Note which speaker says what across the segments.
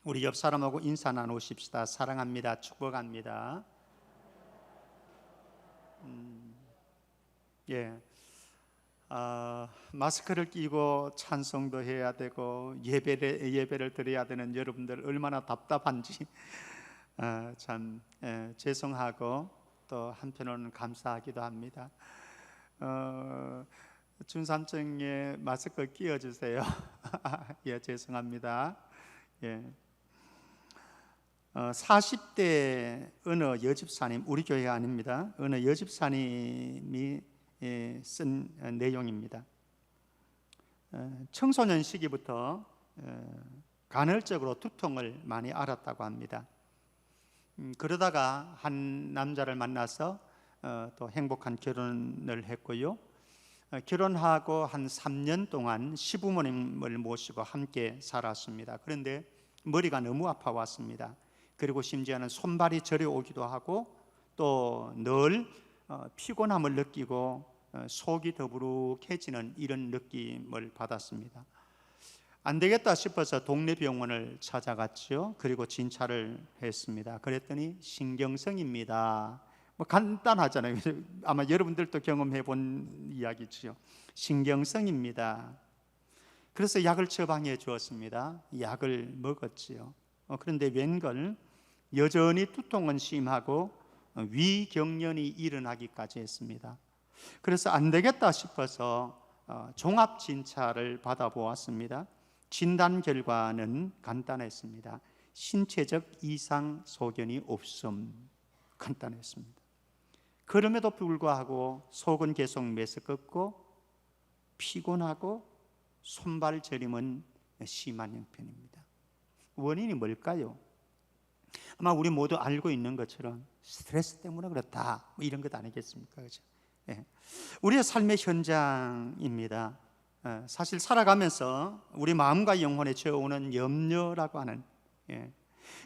Speaker 1: 우리 옆 사람하고 인사 나누십시다. 사랑합니다. 축복합니다. 예, 마스크를 끼고 찬송도 해야 되고 예배를 드려야 되는 여러분들 얼마나 답답한지 참 죄송하고 또 한편으로는 감사하기도 합니다. 준삼층에 마스크 끼워주세요. 예, 죄송합니다. 예. 40대 어느 여집사님, 우리 교회 아닙니다. 어느 여집사님이 쓴 내용입니다. 청소년 시기부터 간헐적으로 두통을 많이 앓았다고 합니다. 그러다가 한 남자를 만나서 또 행복한 결혼을 했고요. 결혼하고 한 3년 동안 시부모님을 모시고 함께 살았습니다. 그런데 머리가 너무 아파왔습니다. 그리고 심지어는 손발이 저려오기도 하고 또 늘 피곤함을 느끼고 속이 더부룩해지는 이런 느낌을 받았습니다. 안 되겠다 싶어서 동네 병원을 찾아갔죠. 그리고 진찰을 했습니다. 그랬더니 신경성입니다. 뭐 간단하잖아요. 아마 여러분들도 경험해 본 이야기죠. 신경성입니다. 그래서 약을 처방해 주었습니다. 약을 먹었지요. 그런데 웬걸 여전히 두통은 심하고 위경련이 일어나기까지 했습니다. 그래서 안 되겠다 싶어서 종합 진찰을 받아보았습니다. 진단 결과는 간단했습니다. 신체적 이상 소견이 없음. 간단했습니다. 그럼에도 불구하고 속은 계속 메스껍고 피곤하고 손발 저림은 심한 형편입니다. 원인이 뭘까요? 아마 우리 모두 알고 있는 것처럼 스트레스 때문에 그렇다, 뭐 이런 것 아니겠습니까? 그렇죠? 예. 우리의 삶의 현장입니다. 사실 살아가면서 우리 마음과 영혼에 져오는 염려라고 하는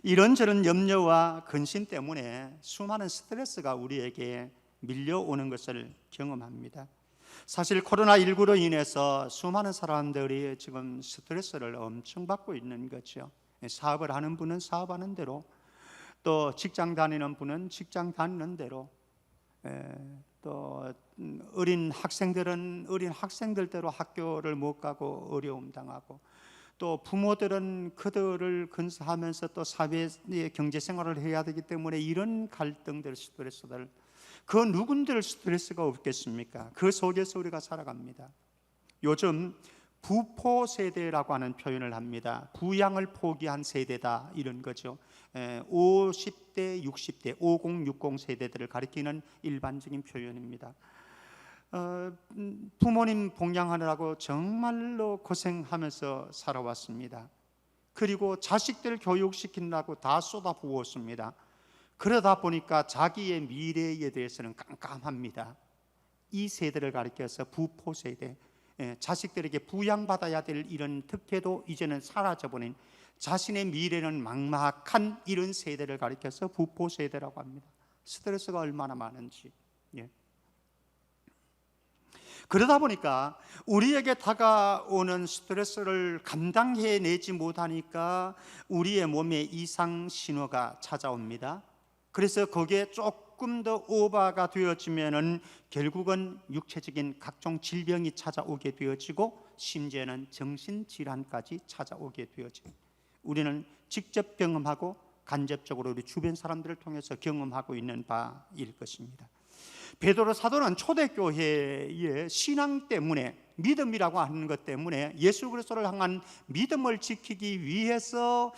Speaker 1: 이런저런 염려와 근심 때문에 수많은 스트레스가 우리에게 밀려오는 것을 경험합니다. 사실 코로나19로 인해서 수많은 사람들이 지금 스트레스를 엄청 받고 있는 거죠. 사업을 하는 분은 사업하는 대로, 또 직장 다니는 분은 직장 다니는 대로, 또 어린 학생들은 어린 학생들대로 학교를 못 가고 어려움 당하고, 또 부모들은 그들을 근사하면서 또 사회의 경제 생활을 해야 되기 때문에 이런 갈등들, 스트레스들, 그 누군들 스트레스가 없겠습니까? 그 속에서 우리가 살아갑니다. 요즘 부포 세대라고 하는 표현을 합니다. 부양을 포기한 세대다, 이런 거죠. 50대, 60대, 5060 세대들을 가리키는 일반적인 표현입니다. 부모님 봉양하느라고 정말로 고생하면서 살아왔습니다. 그리고 자식들 교육시키느라고 다 쏟아부었습니다. 그러다 보니까 자기의 미래에 대해서는 깜깜합니다. 이 세대를 가리켜서 부포 세대, 자식들에게 부양받아야 될 이런 특혜도 이제는 사라져버린, 자신의 미래는 막막한 이런 세대를 가리켜서 부포 세대라고 합니다. 스트레스가 얼마나 많은지. 그러다 보니까 우리에게 다가오는 스트레스를 감당해내지 못하니까 우리의 몸에 이상 신호가 찾아옵니다. 그래서 거기에 조금 더 오버가 되어지면은 결국은 육체적인 각종 질병이 찾아오게 되어지고 심지어는 정신질환까지 찾아오게 되어집니다. 우리는 직접 경험하고 간접적으로 우리 주변 사람들을 통해서 경험하고 있는 바일 것입니다. 베드로 사도는 초대교회의 신앙 때문에, 믿음이라고 하는 것 때문에 예수 그리스도를 향한 믿음을 지키기 위해서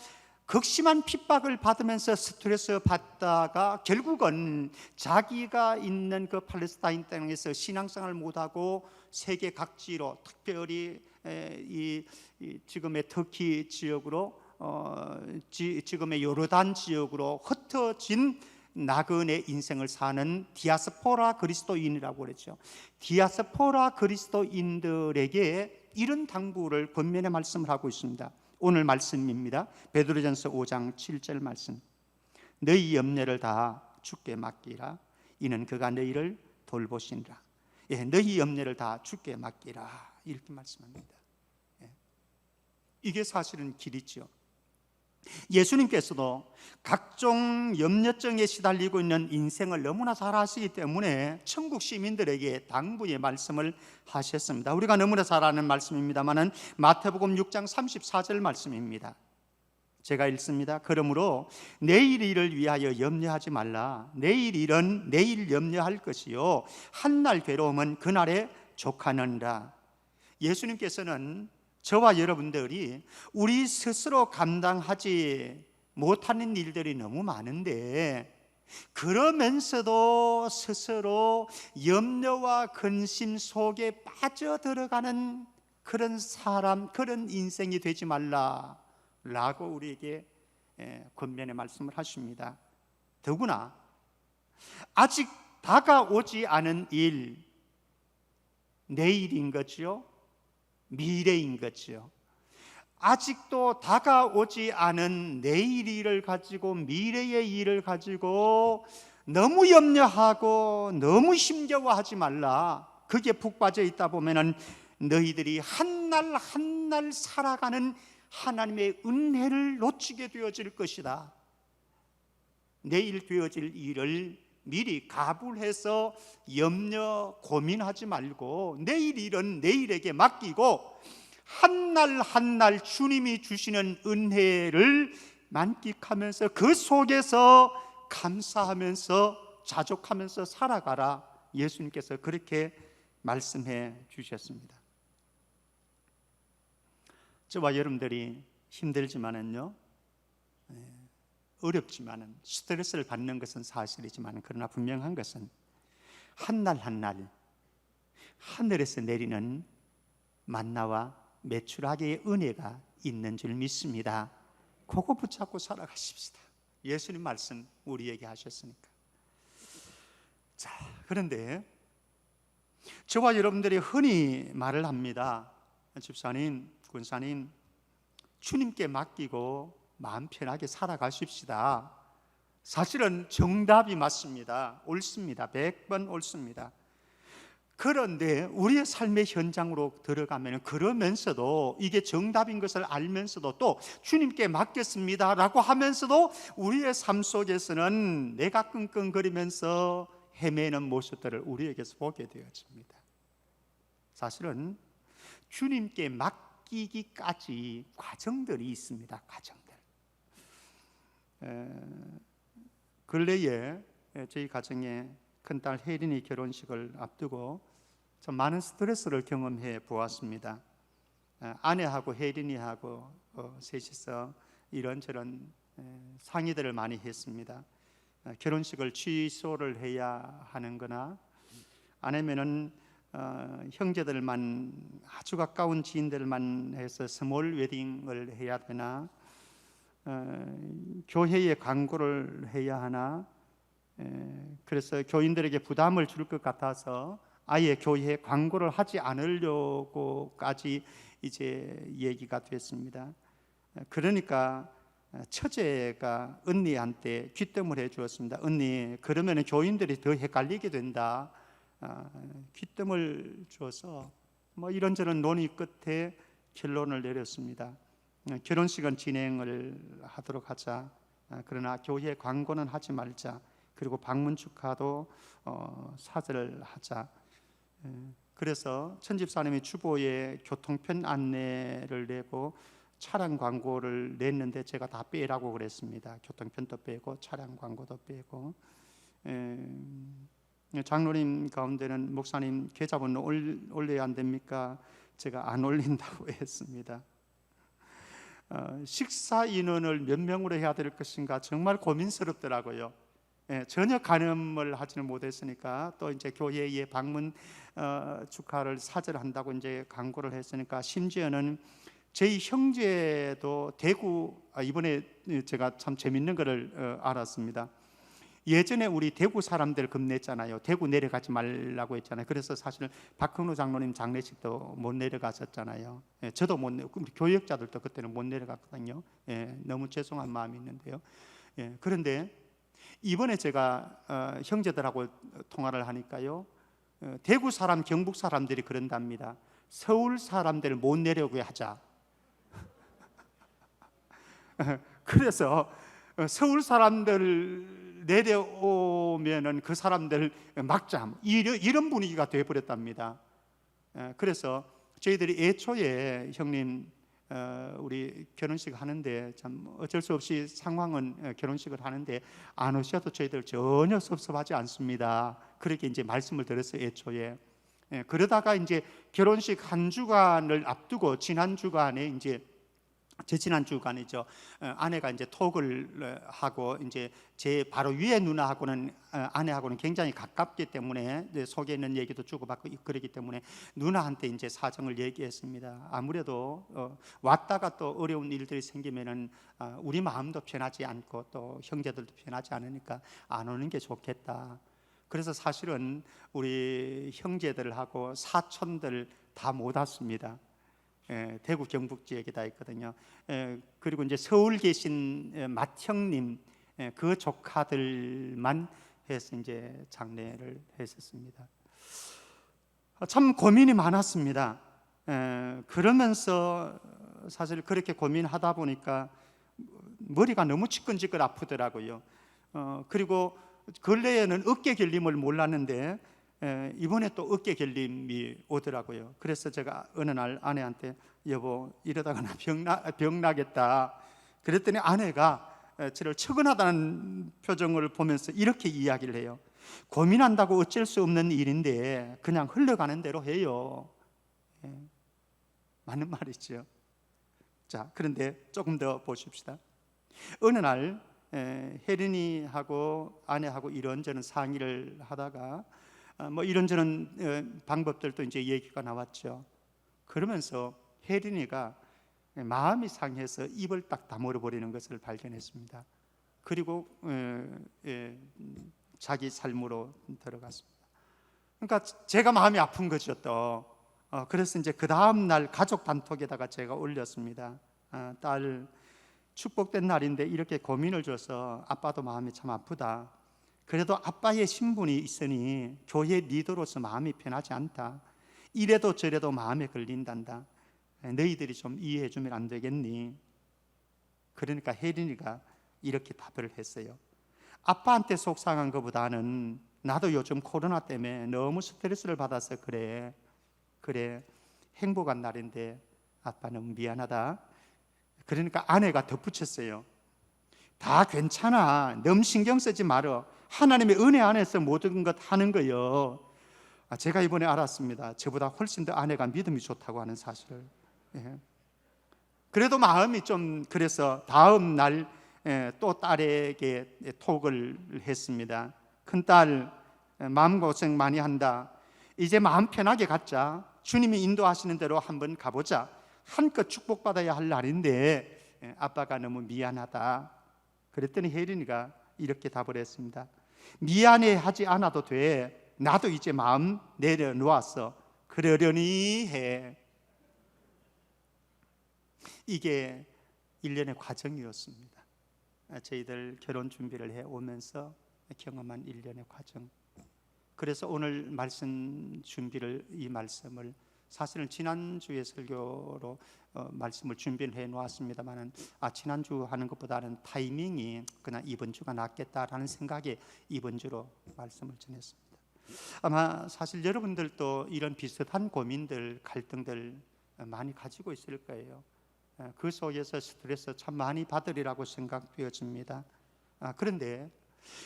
Speaker 1: 극심한 핍박을 받으면서 스트레스 받다가 결국은 자기가 있는 그 팔레스타인 땅에서 신앙생활을 못하고 세계 각지로, 특별히 이 지금의 터키 지역으로, 지금의 요르단 지역으로 흩어진 나그네 인생을 사는 디아스포라 그리스도인이라고 그랬죠. 디아스포라 그리스도인들에게 이런 당부를 권면의 말씀을 하고 있습니다. 오늘 말씀입니다. 베드로전서 5장 7절 말씀. 너희 염려를 다 주께 맡기라. 이는 그가 너희를 돌보시니라. 너희 염려를 다 주께 맡기라. 이렇게 말씀합니다. 이게 사실은 길이죠. 예수님께서도 각종 염려증에 시달리고 있는 인생을 너무나 잘 아시기 때문에 천국 시민들에게 당부의 말씀을 하셨습니다. 우리가 너무나 잘 아는 말씀입니다만은 마태복음 6장 34절 말씀입니다. 제가 읽습니다. 그러므로 내일 일을 위하여 염려하지 말라. 내일 일은 내일 염려할 것이요 한날 괴로움은 그날에 족하느니라. 예수님께서는 저와 여러분들이 우리 스스로 감당하지 못하는 일들이 너무 많은데, 그러면서도 스스로 염려와 근심 속에 빠져들어가는 그런 사람, 그런 인생이 되지 말라라고 우리에게 권면의 말씀을 하십니다. 더구나 아직 다가오지 않은 일, 내일인 거죠, 미래인 거죠. 아직도 다가오지 않은 내일 일을 가지고, 미래의 일을 가지고 너무 염려하고 너무 힘겨워하지 말라. 그게 푹 빠져 있다 보면은 너희들이 한 날 한 날 살아가는 하나님의 은혜를 놓치게 되어질 것이다. 내일 되어질 일을 미리 가불해서 염려 고민하지 말고 내일 일은 내일에게 맡기고 한 날 한 날 주님이 주시는 은혜를 만끽하면서 그 속에서 감사하면서 자족하면서 살아가라. 예수님께서 그렇게 말씀해 주셨습니다. 저와 여러분들이 힘들지만은요, 어렵지만은 스트레스를 받는 것은 사실이지만, 그러나 분명한 것은 한 날 한 날 하늘에서 내리는 만나와 메추라기의 은혜가 있는 줄 믿습니다. 그거 붙잡고 살아가십시다. 예수님 말씀 우리에게 하셨으니까. 자, 그런데 저와 여러분들이 흔히 말을 합니다. 집사님, 군사님, 주님께 맡기고 마음 편하게 살아가십시다. 사실은 정답이 맞습니다. 옳습니다. 100번 옳습니다. 그런데 우리의 삶의 현장으로 들어가면, 그러면서도 이게 정답인 것을 알면서도 또 주님께 맡겼습니다 라고 하면서도 우리의 삶 속에서는 내가 끙끙거리면서 헤매는 모습들을 우리에게서 보게 되어집니다. 사실은 주님께 맡기기까지 과정들이 있습니다. 과정들. 근래에 저희 가정에 큰딸 혜린이 결혼식을 앞두고 좀 많은 스트레스를 경험해 보았습니다. 아내하고 혜린이하고 셋이서 이런저런 상의들을 많이 했습니다. 결혼식을 취소를 해야 하는 거나, 아니면은 형제들만, 아주 가까운 지인들만 해서 스몰 웨딩을 해야 되나, 교회에 광고를 해야 하나, 그래서 교인들에게 부담을 줄 것 같아서 아예 교회에 광고를 하지 않으려고까지 이제 얘기가 됐습니다. 그러니까 처제가 언니한테 귀뜸을 해 주었습니다. 언니, 그러면 교인들이 더 헷갈리게 된다. 귀뜸을 줘서 뭐 이런저런 논의 끝에 결론을 내렸습니다. 결혼식은 진행을 하도록 하자. 그러나 교회 광고는 하지 말자. 그리고 방문 축하도 사절을 하자. 그래서 천집사님이 주보에 교통편 안내를 내고 차량 광고를 냈는데 제가 다 빼라고 그랬습니다. 교통편도 빼고 차량 광고도 빼고. 장로님 가운데는 목사님 계좌번호 올려야 안 됩니까? 제가 안 올린다고 했습니다. 식사 인원을 몇 명으로 해야 될 것인가 정말 고민스럽더라고요. 전혀 가늠을 하지는 못했으니까, 또 이제 교회에 방문 축하를 사절한다고 이제 광고를 했으니까, 심지어는 저희 형제도 대구, 이번에 제가 참 재밌는 거를 알았습니다. 예전에 우리 대구 사람들 겁냈잖아요. 대구 내려가지 말라고 했잖아요. 그래서 사실 박흥로 장로님 장례식도 못 내려갔었잖아요. 저도 못 내려, 우리 교역자들도 그때는 못 내려갔거든요. 너무 죄송한 마음이 있는데요. 그런데 이번에 제가 형제들하고 통화를 하니까요, 대구 사람, 경북 사람들이 그런답니다. 서울 사람들 못 내려오게 하자. 그래서 서울 사람들 내려오면은 그 사람들 막자 이런 분위기가 되어버렸답니다. 그래서 저희들이 애초에 형님 우리 결혼식 하는데 참 어쩔 수 없이 상황은 결혼식을 하는데 안 오셔도 저희들 전혀 섭섭하지 않습니다. 그렇게 이제 말씀을 드렸어요, 애초에. 그러다가 이제 결혼식 한 주간을 앞두고 지난 주간에 이제 지난 주간이죠. 아내가 이제 톡을 하고 이제 제 바로 위에 누나하고는 아내하고는 굉장히 가깝기 때문에 속에 있는 얘기도 주고받고 그러기 때문에 누나한테 이제 사정을 얘기했습니다. 아무래도 왔다가 또 어려운 일들이 생기면은 우리 마음도 편하지 않고 또 형제들도 편하지 않으니까 안 오는 게 좋겠다. 그래서 사실은 우리 형제들하고 사촌들 다 못 왔습니다. 대구 경북 지역에 다 있거든요. 그리고 이제 서울 계신 맏형님 그 조카들만 해서 이제 장례를 했었습니다. 참 고민이 많았습니다. 그러면서 사실 그렇게 고민하다 보니까 머리가 너무 지끈지끈 아프더라고요. 그리고 근래에는 어깨 결림을 몰랐는데 이번에 또 어깨 결림이 오더라고요. 그래서 제가 어느 날 아내한테 여보 이러다가 나 병 나겠다 그랬더니 아내가 저를 측은하다는 표정을 보면서 이렇게 이야기를 해요. 고민한다고 어쩔 수 없는 일인데 그냥 흘러가는 대로 해요. 맞는 말이죠. 자, 그런데 조금 더 보십시다. 어느 날 혜린이하고 아내하고 이런저런 상의를 하다가 뭐 이런저런 방법들도 이제 얘기가 나왔죠. 그러면서 혜린이가 마음이 상해서 입을 딱 다물어 버리는 것을 발견했습니다. 그리고 자기 삶으로 들어갔습니다. 그러니까 제가 마음이 아픈 거죠 또. 그래서 이제 그 다음 날 가족 단톡에다가 제가 올렸습니다. 딸 축복된 날인데 이렇게 고민을 줘서 아빠도 마음이 참 아프다. 그래도 아빠의 신분이 있으니 교회 리더로서 마음이 편하지 않다. 이래도 저래도 마음에 걸린단다. 너희들이 좀 이해해 주면 안 되겠니? 그러니까 혜린이가 이렇게 답을 했어요. 아빠한테 속상한 것보다는 나도 요즘 코로나 때문에 너무 스트레스를 받아서 그래. 행복한 날인데 아빠 너무 미안하다. 그러니까 아내가 덧붙였어요. 다 괜찮아. 너무 신경 쓰지 말어. 하나님의 은혜 안에서 모든 것 하는 거요. 제가 이번에 알았습니다. 저보다 훨씬 더 아내가 믿음이 좋다고 하는 사실을. 그래도 마음이 좀 그래서 다음 날 또 딸에게 톡을 했습니다. 큰딸 마음고생 많이 한다. 이제 마음 편하게 갖자. 주님이 인도하시는 대로 한번 가보자. 한껏 축복받아야 할 날인데 아빠가 너무 미안하다. 그랬더니 혜린이가 이렇게 답을 했습니다. 미안해하지 않아도 돼. 나도 이제 마음 내려놓았어. 그러려니 해. 이게 1년의 과정이었습니다. 저희들 결혼 준비를 해오면서 경험한 1년의 과정. 그래서 오늘 말씀 준비를 이 말씀을 사실은 지난주에 설교로 말씀을 준비를 해놓았습니다만 지난주 하는 것보다는 타이밍이 그냥 이번 주가 낫겠다라는 생각에 이번 주로 말씀을 전했습니다. 아마 사실 여러분들도 이런 비슷한 고민들, 갈등들 많이 가지고 있을 거예요. 그 속에서 스트레스 참 많이 받으리라고 생각되어집니다. 그런데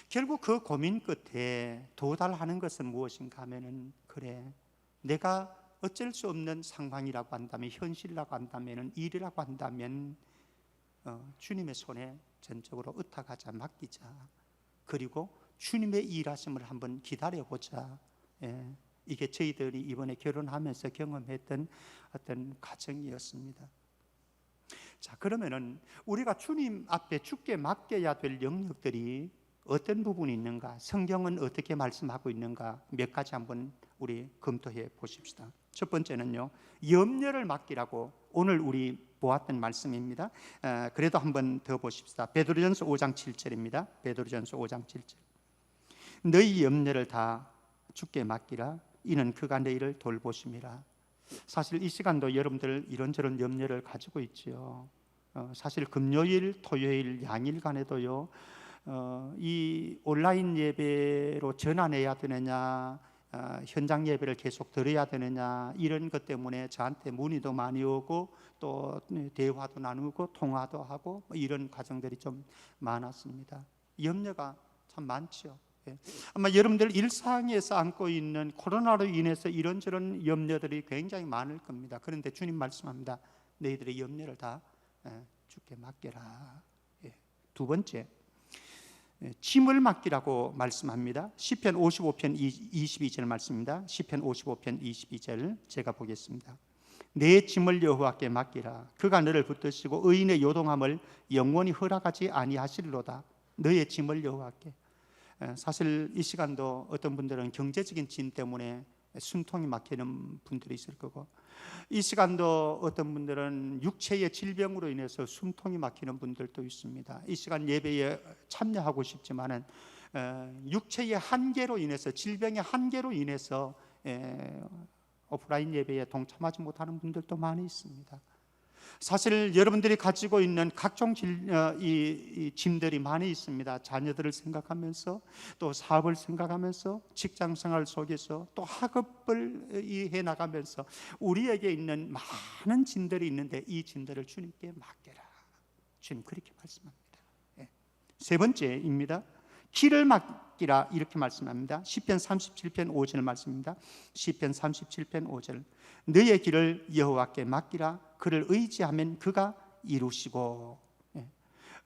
Speaker 1: 결국 그 고민 끝에 도달하는 것은 무엇인가 하면은 그래 내가 어쩔 수 없는 상황이라고 한다면 현실이라고 한다면 일이라고 한다면 주님의 손에 전적으로 의탁하자 맡기자. 그리고 주님의 일하심을 한번 기다려보자. 이게 저희들이 이번에 결혼하면서 경험했던 어떤 과정이었습니다. 자, 그러면은 우리가 주님 앞에 주께 맡겨야 될 영역들이 어떤 부분이 있는가? 성경은 어떻게 말씀하고 있는가? 몇 가지 한번 우리 검토해 보십시다. 첫 번째는요, 염려를 맡기라고 오늘 우리 보았던 말씀입니다. 그래도 한번 더 보십시다. 베드로전서 5장 7절입니다. 베드로전서 5장 7절. 너희 염려를 다 주께 맡기라. 이는 그가 너희를 돌보심이라. 사실 이 시간도 여러분들 이런저런 염려를 가지고 있지요. 사실 금요일, 토요일 양일간에도요, 이 온라인 예배로 전환해야 되느냐, 현장 예배를 계속 들어야 되느냐, 이런 것 때문에 저한테 문의도 많이 오고 또 대화도 나누고 통화도 하고 이런 과정들이 좀 많았습니다. 염려가 참 많죠. 아마 여러분들 일상에서 안고 있는 코로나로 인해서 이런저런 염려들이 굉장히 많을 겁니다. 그런데 주님 말씀합니다. 너희들의 염려를 다 주께 맡겨라. 두 번째, 짐을 맡기라고 말씀합니다. 시편 55편 22절 말씀입니다. 시편 55편 22절 제가 보겠습니다. 내 짐을 여호와께 맡기라. 그가 너를 붙드시고 의인의 요동함을 영원히 허락하지 아니하시리로다. 너의 짐을 여호와께. 사실 이 시간도 어떤 분들은 경제적인 짐 때문에 숨통이 막히는 분들이 있을 거고, 이 시간도 어떤 분들은 육체의 질병으로 인해서 숨통이 막히는 분들도 있습니다. 이 시간 예배에 참여하고 싶지만은 육체의 한계로 인해서, 질병의 한계로 인해서 오프라인 예배에 동참하지 못하는 분들도 많이 있습니다. 사실 여러분들이 가지고 있는 각종 이 짐들이 많이 있습니다. 자녀들을 생각하면서, 또 사업을 생각하면서, 직장 생활 속에서 또 학업을 해나가면서 우리에게 있는 많은 짐들이 있는데 이 짐들을 주님께 맡겨라. 주님 그렇게 말씀합니다. 세 번째입니다. 길을 맡기라, 이렇게 말씀합니다. 시편 37편 5절 말씀입니다. 시편 37편 5절. 너의 길을 여호와께 맡기라. 그를 의지하면 그가 이루시고.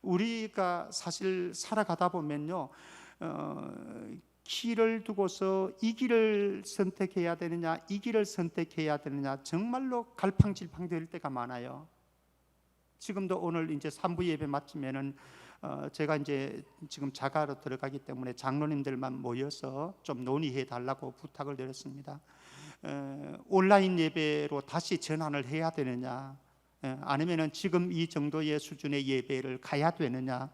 Speaker 1: 우리가 사실 살아가다 보면요, 길을 두고서 이 길을 선택해야 되느냐, 이 길을 선택해야 되느냐, 정말로 갈팡질팡될 때가 많아요. 지금도 오늘 이제 3부 예배 마치면은 제가 이제 지금 자가로 들어가기 때문에 장로님들만 모여서 좀 논의해 달라고 부탁을 드렸습니다. 온라인 예배로 다시 전환을 해야 되느냐, 아니면은 지금 이 정도의 수준의 예배를 가야 되느냐.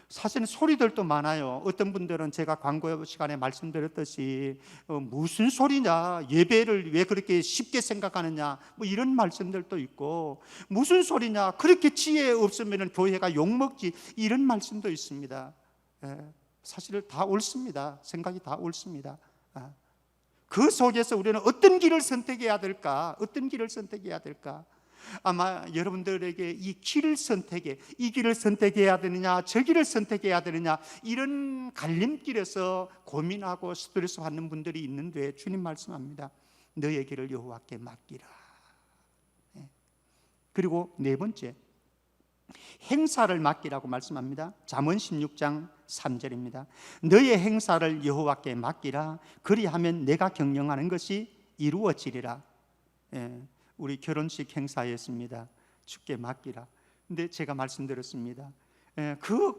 Speaker 1: 사실은 소리들도 많아요. 어떤 분들은 제가 광고 시간에 말씀드렸듯이 무슨 소리냐, 예배를 왜 그렇게 쉽게 생각하느냐, 뭐 이런 말씀들도 있고, 무슨 소리냐, 그렇게 지혜 없으면 교회가 욕먹지, 이런 말씀도 있습니다. 사실 다 옳습니다. 생각이 다 옳습니다. 그 속에서 우리는 어떤 길을 선택해야 될까? 어떤 길을 선택해야 될까? 아마 여러분들에게 이 길을 선택해, 이 길을 선택해야 되느냐, 저 길을 선택해야 되느냐, 이런 갈림길에서 고민하고 스트레스 받는 분들이 있는데 주님 말씀합니다. 너의 길을 여호와께 맡기라. 그리고 네 번째, 행사를 맡기라고 말씀합니다. 잠언 16장 3절입니다. 너의 행사를 여호와께 맡기라. 그리하면 내가 경영하는 것이 이루어지리라. 우리 결혼식 행사였습니다. 주께 맡기라. 근데 제가 말씀드렸습니다. 그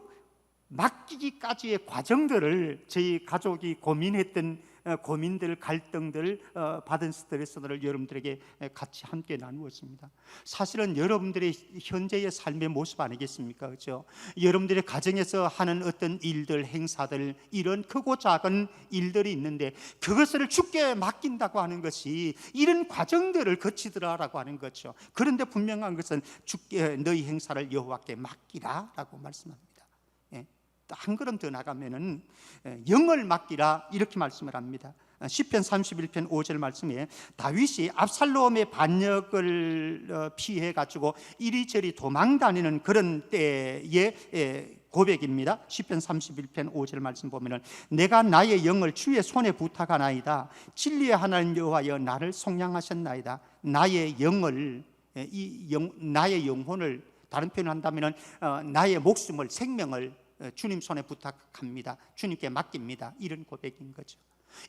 Speaker 1: 맡기기까지의 과정들을, 저희 가족이 고민했던 고민들, 갈등들, 받은 스트레스들을 여러분들에게 같이 함께 나누었습니다. 사실은 여러분들의 현재의 삶의 모습 아니겠습니까? 그렇죠? 여러분들의 가정에서 하는 어떤 일들, 행사들, 이런 크고 작은 일들이 있는데 그것을 주께 맡긴다고 하는 것이 이런 과정들을 거치더라라고 하는 거죠. 그런데 분명한 것은 주께 너희 행사를 여호와께 맡기라라고 말씀합니다. 한 걸음 더 나가면은 영을 맡기라, 이렇게 말씀을 합니다. 시편 31편 5절 말씀에 다윗이 압살롬의 반역을 피해 가지고 이리저리 도망다니는 그런 때의 고백입니다. 시편 31편 5절 말씀 보면은 내가 나의 영을 주의 손에 부탁하나이다. 진리의 하나님 여호와여 나를 속량하셨나이다. 나의 영을, 나의 영혼을, 다른 표현을 한다면은 나의 목숨을, 생명을 주님 손에 부탁합니다. 주님께 맡깁니다. 이런 고백인 거죠.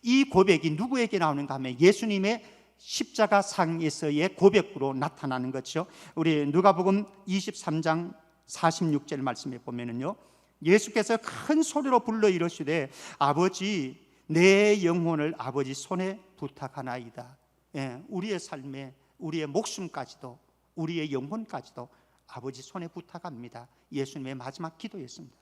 Speaker 1: 이 고백이 누구에게 나오는가 하면 예수님의 십자가 상에서의 고백으로 나타나는 거죠. 우리 누가복음 23장 46절 말씀에 보면은요, 예수께서 큰 소리로 불러 이르시되 아버지 내 영혼을 아버지 손에 부탁하나이다. 우리의 삶에, 우리의 목숨까지도, 우리의 영혼까지도 아버지 손에 부탁합니다. 예수님의 마지막 기도였습니다.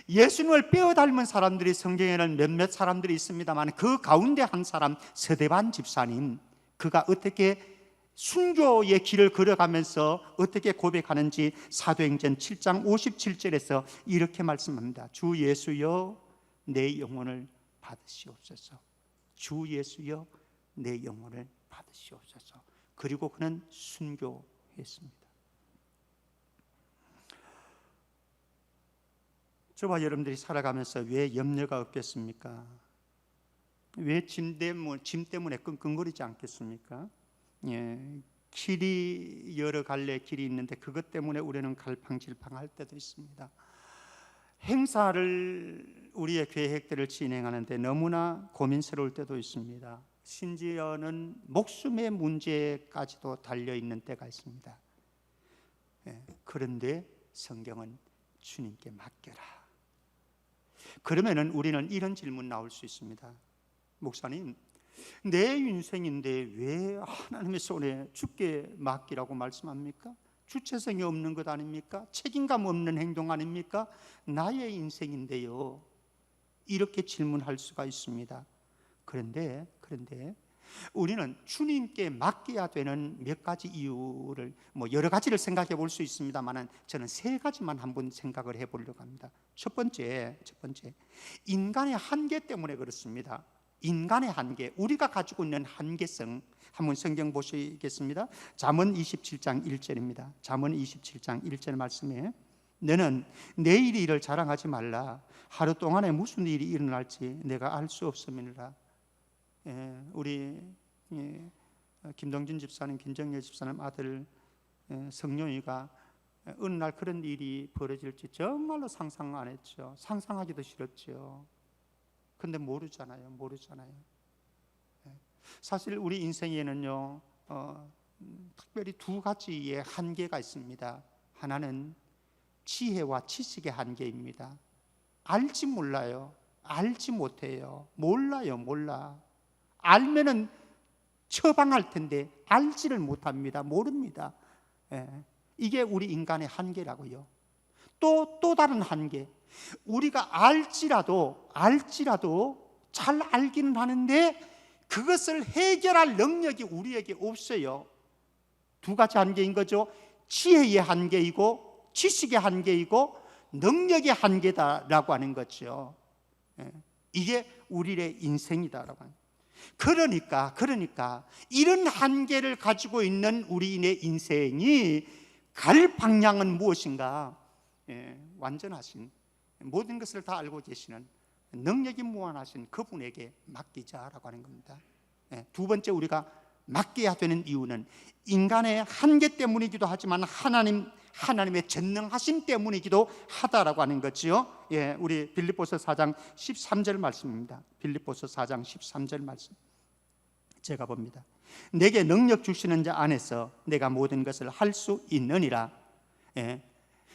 Speaker 1: 예수님을 빼어 닮은 사람들이 성경에는 몇몇 사람들이 있습니다만 그 가운데 한 사람, 서대반 집사님, 그가 어떻게 순교의 길을 걸어가면서 어떻게 고백하는지 사도행전 7장 57절에서 이렇게 말씀합니다. 주 예수여 내 영혼을 받으시옵소서. 주 예수여 내 영혼을 받으시옵소서. 그리고 그는 순교했습니다. 저와 여러분들이 살아가면서 왜 염려가 없겠습니까? 왜 짐 때문에 끙끙거리지 않겠습니까? 길이 여러 갈래 길이 있는데 그것 때문에 우리는 갈팡질팡할 때도 있습니다. 행사를 우리의 계획들을 진행하는데 너무나 고민스러울 때도 있습니다. 심지어는 목숨의 문제까지도 달려있는 때가 있습니다. 그런데 성경은 주님께 맡겨라. 그러면은 우리는 이런 질문 나올 수 있습니다. 목사님, 내 인생인데 왜 하나님의 손에 주께 맡기라고 말씀합니까? 주체성이 없는 것 아닙니까? 책임감 없는 행동 아닙니까? 나의 인생인데요. 이렇게 질문할 수가 있습니다. 그런데 우리는 주님께 맡겨야 되는 몇 가지 이유를 여러 가지를 생각해 볼 수 있습니다만 저는 세 가지만 한번 생각을 해보려고 합니다. 첫 번째, 인간의 한계 때문에 그렇습니다. 인간의 한계, 우리가 가지고 있는 한계성, 한번 성경 보시겠습니다. 잠언 27장 1절입니다. 잠언 27장 1절 말씀에 너는 내일 일을 자랑하지 말라. 하루 동안에 무슨 일이 일어날지 내가 알 수 없음이니라. 우리 김동진 집사님, 김정렬 집사님 아들 성룡이가 어느 날 그런 일이 벌어질지 정말로 상상 안 했죠. 상상하기도 싫었죠. 근데 모르잖아요. 사실 우리 인생에는요 특별히 두 가지의 한계가 있습니다. 하나는 지혜와 지식의 한계입니다. 알지 몰라요. 알지 못해요. 몰라. 알면은 처방할 텐데 알지를 못합니다. 모릅니다. 이게 우리 인간의 한계라고요. 또 다른 한계, 우리가 알지라도 잘 알기는 하는데 그것을 해결할 능력이 우리에게 없어요. 두 가지 한계인 거죠. 지혜의 한계이고 지식의 한계이고 능력의 한계다라고 하는 거죠. 이게 우리의 인생이다라고 하는. 그러니까 이런 한계를 가지고 있는 우리의 인생이 갈 방향은 무엇인가? 완전하신, 모든 것을 다 알고 계시는, 능력이 무한하신 그분에게 맡기자라고 하는 겁니다. 두 번째, 우리가 맡겨야 되는 이유는 인간의 한계 때문이기도 하지만 하나님의 전능하심 때문이기도 하다라고 하는 거지요. 우리 빌립보서 4장 13절 말씀입니다. 빌립보서 4장 13절 말씀 제가 봅니다. 내게 능력 주시는 자 안에서 내가 모든 것을 할 수 있느니라.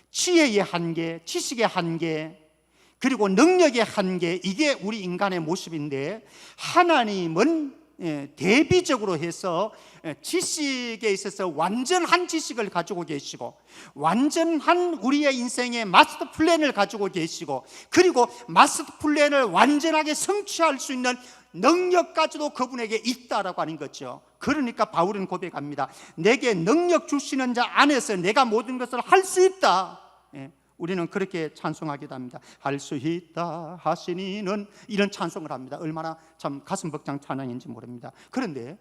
Speaker 1: 지혜의 한계, 지식의 한계, 그리고 능력의 한계, 이게 우리 인간의 모습인데 하나님은 대비적으로 해서 지식에 있어서 완전한 지식을 가지고 계시고 완전한 우리의 인생의 마스터 플랜을 가지고 계시고 그리고 마스터 플랜을 완전하게 성취할 수 있는 능력까지도 그분에게 있다라고 하는 거죠. 그러니까 바울은 고백합니다. 내게 능력 주시는 자 안에서 내가 모든 것을 할 수 있다. 우리는 그렇게 찬송하기도 합니다. 할 수 있다 하시니는, 이런 찬송을 합니다. 얼마나 참 가슴 벅찬 찬양인지 모릅니다. 그런데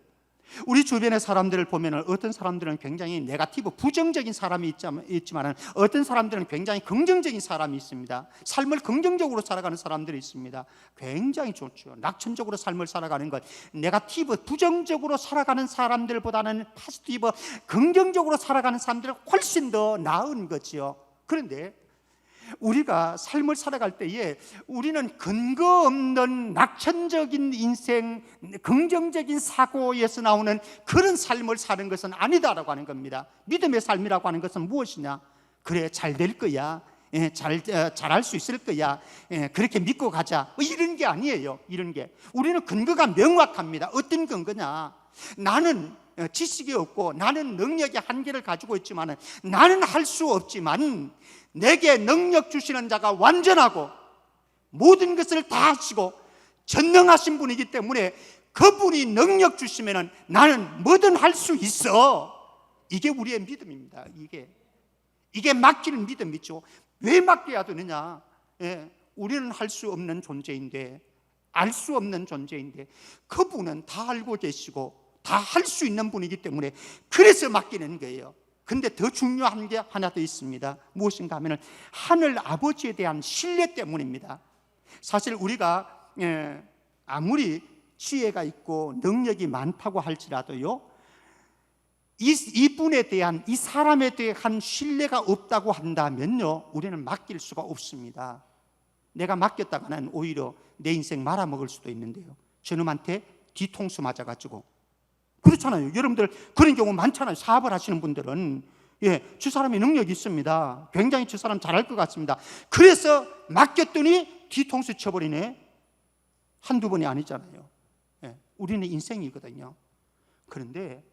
Speaker 1: 우리 주변의 사람들을 보면 어떤 사람들은 굉장히 네거티브, 부정적인 사람이 있지만 어떤 사람들은 굉장히 긍정적인 사람이 있습니다. 삶을 긍정적으로 살아가는 사람들이 있습니다. 굉장히 좋죠. 낙천적으로 삶을 살아가는 것, 네거티브, 부정적으로 살아가는 사람들보다는 포지티브, 긍정적으로 살아가는 사람들은 훨씬 더 나은 거지요. 그런데 우리가 삶을 살아갈 때에 우리는 근거 없는 낙천적인 인생, 긍정적인 사고에서 나오는 그런 삶을 사는 것은 아니다라고 하는 겁니다. 믿음의 삶이라고 하는 것은 무엇이냐? 그래, 잘 될 거야, 잘할 수 있을 거야, 그렇게 믿고 가자, 이런 게 아니에요. 이런 게 우리는 근거가 명확합니다. 어떤 근거냐? 나는 지식이 없고 나는 능력의 한계를 가지고 있지만 나는 할 수 없지만 내게 능력 주시는 자가 완전하고 모든 것을 다 하시고 전능하신 분이기 때문에 그분이 능력 주시면은 나는 뭐든 할 수 있어. 이게 우리의 믿음입니다. 이게 맡기는 믿음이죠. 왜 맡겨야 되느냐? 우리는 할 수 없는 존재인데, 알 수 없는 존재인데 그분은 다 알고 계시고 다 할 수 있는 분이기 때문에 그래서 맡기는 거예요. 근데 더 중요한 게 하나 더 있습니다. 무엇인가 하면 하늘 아버지에 대한 신뢰 때문입니다. 사실 우리가 아무리 지혜가 있고 능력이 많다고 할지라도요, 이분에 대한, 이 사람에 대한 신뢰가 없다고 한다면요, 우리는 맡길 수가 없습니다. 내가 맡겼다가는 오히려 내 인생 말아먹을 수도 있는데요, 저놈한테 뒤통수 맞아가지고. 그렇잖아요. 여러분들 그런 경우 많잖아요. 사업을 하시는 분들은 저 사람이 능력이 있습니다. 굉장히 저 사람 잘할 것 같습니다. 그래서 맡겼더니 뒤통수 쳐버리네. 한두 번이 아니잖아요. 우리는 인생이거든요. 그런데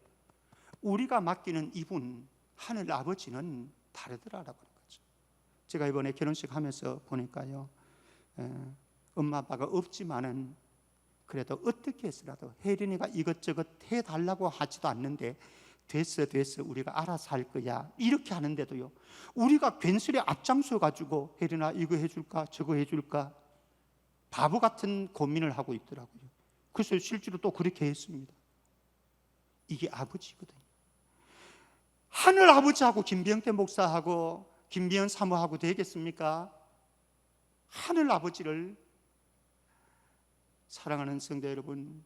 Speaker 1: 우리가 맡기는 이분, 하늘 아버지는 다르더라라고 하는 거죠. 제가 이번에 결혼식 하면서 보니까요, 엄마 아빠가 없지만은 그래도 어떻게 해서라도 혜린이가 이것저것 해달라고 하지도 않는데 됐어 우리가 알아서 할 거야 이렇게 하는데도요, 우리가 괜스레 앞장서 가지고 혜린아 이거 해줄까 저거 해줄까 바보 같은 고민을 하고 있더라고요. 그래서 실제로 또 그렇게 했습니다. 이게 아버지거든요. 하늘 아버지하고 김병태 목사하고 김비연 사모하고 되겠습니까? 하늘 아버지를, 사랑하는 성도 여러분,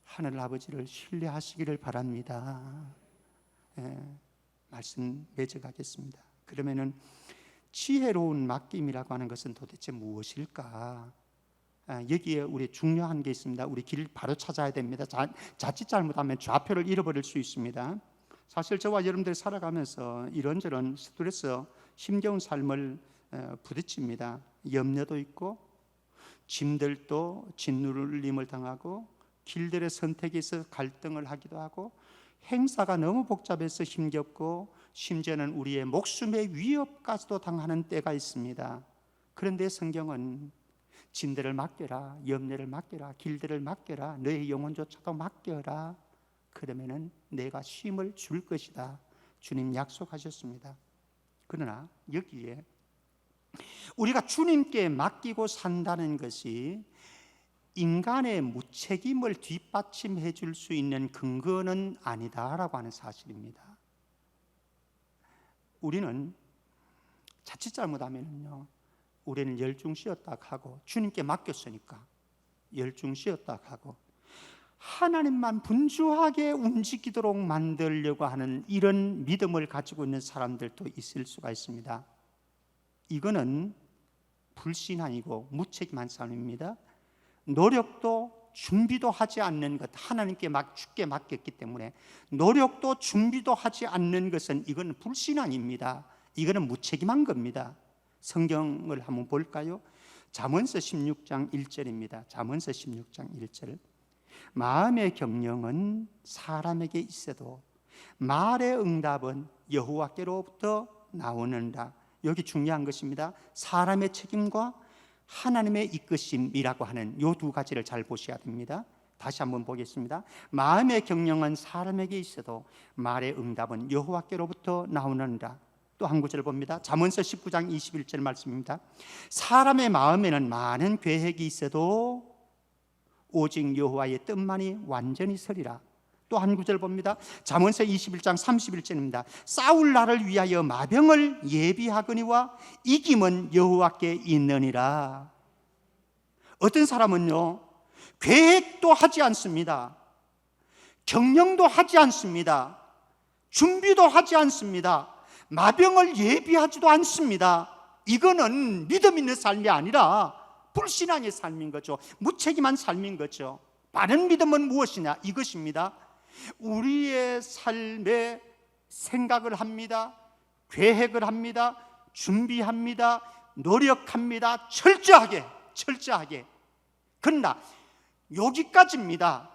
Speaker 1: 하늘 아버지를 신뢰하시기를 바랍니다. 말씀 맺어가겠습니다. 그러면은 지혜로운 맡김이라고 하는 것은 도대체 무엇일까? 여기에 우리 중요한 게 있습니다. 우리 길 바로 찾아야 됩니다. 자칫 잘못하면 좌표를 잃어버릴 수 있습니다. 사실 저와 여러분들이 살아가면서 이런저런 스트레스, 힘겨운 삶을 부딪힙니다. 염려도 있고 짐들도 짓누르림을 당하고 길들의 선택에 있어 갈등을 하기도 하고 행사가 너무 복잡해서 힘겹고 심지어는 우리의 목숨의 위협까지도 당하는 때가 있습니다. 그런데 성경은 짐들을 맡겨라, 염려를 맡겨라, 길들을 맡겨라, 너의 영혼조차도 맡겨라, 그러면은 내가 쉼을 줄 것이다, 주님 약속하셨습니다. 그러나 여기에 우리가 주님께 맡기고 산다는 것이 인간의 무책임을 뒷받침해 줄 수 있는 근거는 아니다라고 하는 사실입니다. 우리는 자칫 잘못하면요, 우리는 열중시었다 하고 주님께 맡겼으니까 열중시었다 하고 하나님만 분주하게 움직이도록 만들려고 하는 이런 믿음을 가지고 있는 사람들도 있을 수가 있습니다. 이거는 불신앙이고 무책임한 삶입니다. 노력도 준비도 하지 않는 것, 하나님께 주께 맡겼기 때문에 노력도 준비도 하지 않는 것은 이건 불신앙입니다. 이거는 무책임한 겁니다. 성경을 한번 볼까요? 잠언서 16장 1절입니다. 잠언서 16장 1절. 마음의 경영은 사람에게 있어도 말의 응답은 여호와께로부터 나오는다. 여기 중요한 것입니다. 사람의 책임과 하나님의 이끄심이라고 하는 이 두 가지를 잘 보셔야 됩니다. 다시 한번 보겠습니다. 마음의 경영은 사람에게 있어도 말의 응답은 여호와께로부터 나오는다. 또 한 구절 봅니다. 잠언서 19장 21절 말씀입니다. 사람의 마음에는 많은 계획이 있어도 오직 여호와의 뜻만이 완전히 서리라. 또 한 구절 봅니다. 잠언서 21장 31절입니다. 싸울 날을 위하여 마병을 예비하거니와 이김은 여호와께 있느니라. 어떤 사람은요, 계획도 하지 않습니다. 경영도 하지 않습니다. 준비도 하지 않습니다. 마병을 예비하지도 않습니다. 이거는 믿음 있는 삶이 아니라 불신앙의 삶인 거죠. 무책임한 삶인 거죠. 바른 믿음은 무엇이냐? 이것입니다. 우리의 삶에 생각을 합니다. 계획을 합니다. 준비합니다. 노력합니다. 철저하게. 그러나 여기까지입니다.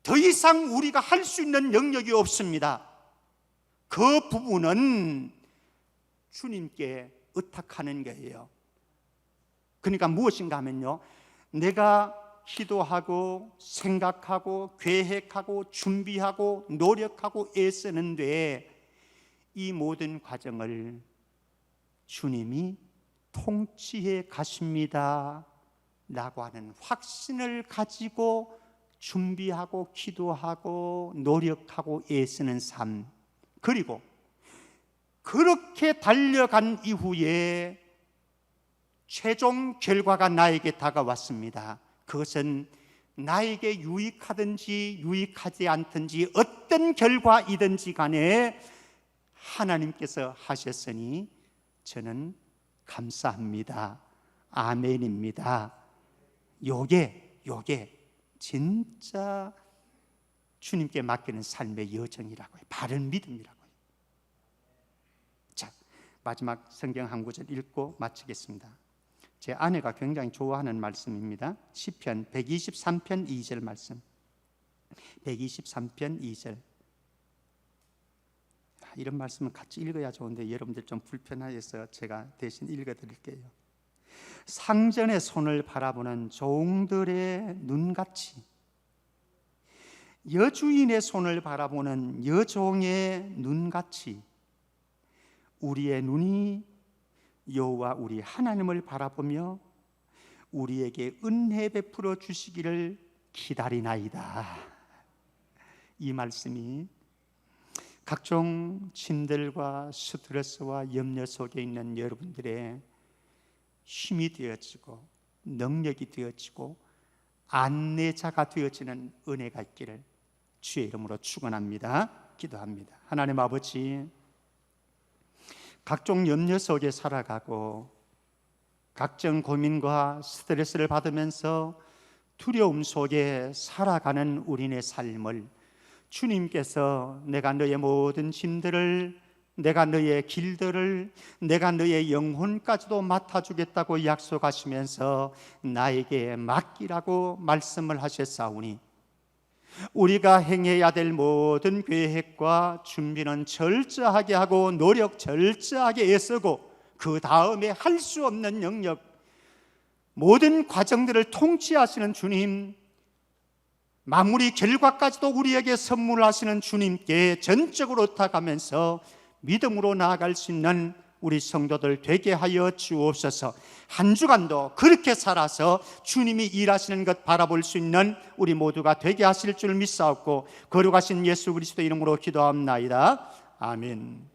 Speaker 1: 더 이상 우리가 할 수 있는 영역이 없습니다. 그 부분은 주님께 의탁하는 거예요. 그러니까 무엇인가 하면요, 내가 기도하고 생각하고 계획하고 준비하고 노력하고 애쓰는데 이 모든 과정을 주님이 통치해 가십니다 라고 하는 확신을 가지고 준비하고 기도하고 노력하고 애쓰는 삶, 그리고 그렇게 달려간 이후에 최종 결과가 나에게 다가왔습니다. 그것은 나에게 유익하든지 유익하지 않든지 어떤 결과이든지 간에 하나님께서 하셨으니 저는 감사합니다. 아멘입니다. 요게 진짜 주님께 맡기는 삶의 여정이라고요. 바른 믿음이라고요. 자, 마지막 성경 한 구절 읽고 마치겠습니다. 제 아내가 굉장히 좋아하는 말씀입니다. 시편 123편 2절 말씀. 123편 2절. 이런 말씀은 같이 읽어야 좋은데 여러분들 좀 불편하셔서 제가 대신 읽어드릴게요. 상전의 손을 바라보는 종들의 눈같이, 여주인의 손을 바라보는 여종의 눈같이 우리의 눈이 여호와 우리 하나님을 바라보며 우리에게 은혜 베풀어 주시기를 기다리나이다. 이 말씀이 각종 짐들과 스트레스와 염려 속에 있는 여러분들의 힘이 되어지고 능력이 되어지고 안내자가 되어지는 은혜가 있기를 주의 이름으로 축원합니다. 기도합니다. 하나님 아버지, 각종 염려 속에 살아가고 각종 고민과 스트레스를 받으면서 두려움 속에 살아가는 우리의 삶을 주님께서 내가 너의 모든 짐들을, 내가 너의 길들을, 내가 너의 영혼까지도 맡아주겠다고 약속하시면서 나에게 맡기라고 말씀을 하셨사오니 우리가 행해야 될 모든 계획과 준비는 철저하게 하고 노력 철저하게 애쓰고 그 다음에 할 수 없는 영역, 모든 과정들을 통치하시는 주님, 마무리 결과까지도 우리에게 선물하시는 주님께 전적으로 의탁하면서 믿음으로 나아갈 수 있는 우리 성도들 되게 하여 주옵소서. 한 주간도 그렇게 살아서 주님이 일하시는 것 바라볼 수 있는 우리 모두가 되게 하실 줄 믿사옵고 거룩하신 예수 그리스도 이름으로 기도합나이다. 아멘.